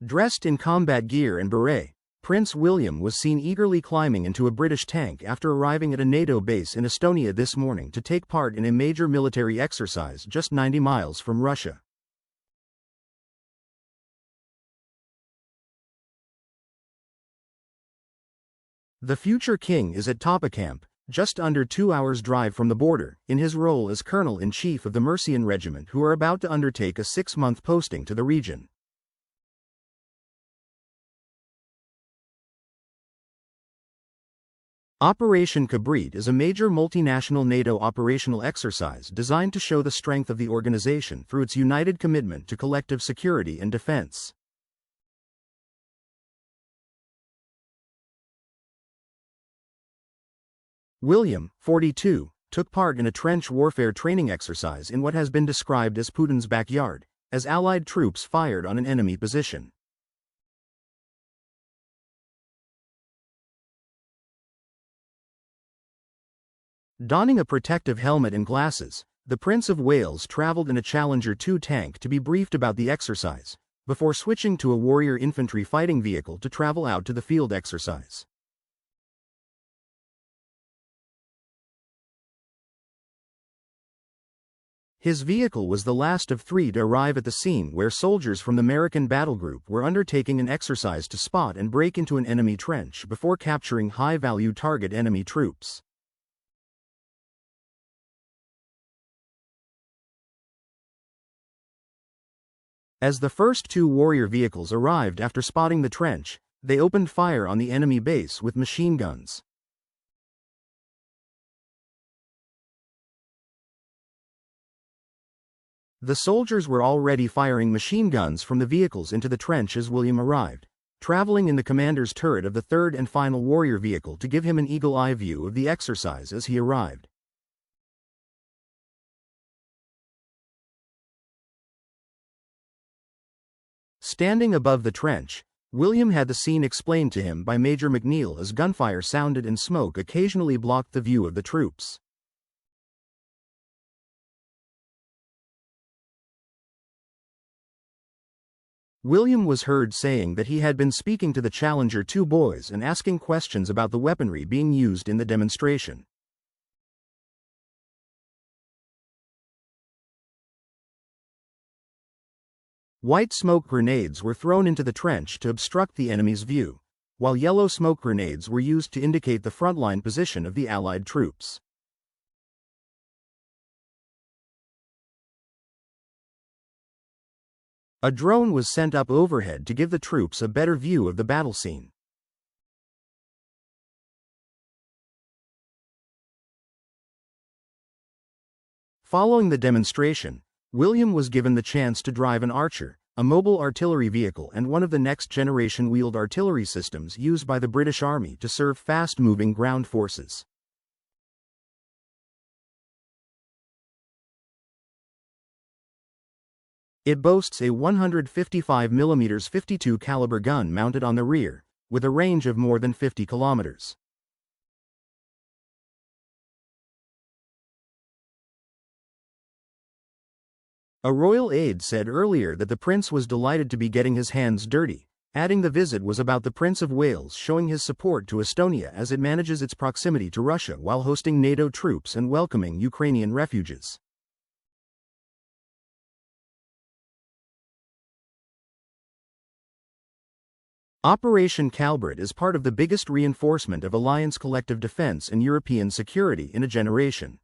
Dressed in combat gear and beret, Prince William was seen eagerly climbing into a British tank after arriving at a NATO base in Estonia this morning to take part in a major military exercise just 90 miles from Russia. The future king is at Topocamp, just under 2 hours' drive from the border, in his role as Colonel-in-Chief of the Mercian Regiment, who are about to undertake a 6-month posting to the region. Operation Kabrit is a major multinational NATO operational exercise designed to show the strength of the organization through its united commitment to collective security and defense. William, 42, took part in a trench warfare training exercise in what has been described as Putin's backyard, as Allied troops fired on an enemy position. Donning a protective helmet and glasses, the Prince of Wales traveled in a Challenger 2 tank to be briefed about the exercise, before switching to a Warrior infantry fighting vehicle to travel out to the field exercise. His vehicle was the last of 3 to arrive at the scene, where soldiers from the American Battle Group were undertaking an exercise to spot and break into an enemy trench before capturing high-value target enemy troops. As the first 2 Warrior vehicles arrived after spotting the trench, they opened fire on the enemy base with machine guns. The soldiers were already firing machine guns from the vehicles into the trench as William arrived, traveling in the commander's turret of the 3rd and final Warrior vehicle to give him an eagle-eye view of the exercise as he arrived. Standing above the trench, William had the scene explained to him by Major McNeil as gunfire sounded and smoke occasionally blocked the view of the troops. William was heard saying that he had been speaking to the Challenger 2 boys and asking questions about the weaponry being used in the demonstration. White smoke grenades were thrown into the trench to obstruct the enemy's view, while yellow smoke grenades were used to indicate the frontline position of the Allied troops. A drone was sent up overhead to give the troops a better view of the battle scene. Following the demonstration, William was given the chance to drive an Archer, a mobile artillery vehicle and one of the next-generation wheeled artillery systems used by the British Army to serve fast-moving ground forces. It boasts a 155mm 52 caliber gun mounted on the rear, with a range of more than 50 kilometers. A royal aide said earlier that the prince was delighted to be getting his hands dirty, adding the visit was about the Prince of Wales showing his support to Estonia as it manages its proximity to Russia while hosting NATO troops and welcoming Ukrainian refugees. Operation Kabrit is part of the biggest reinforcement of Alliance collective defense and European security in a generation.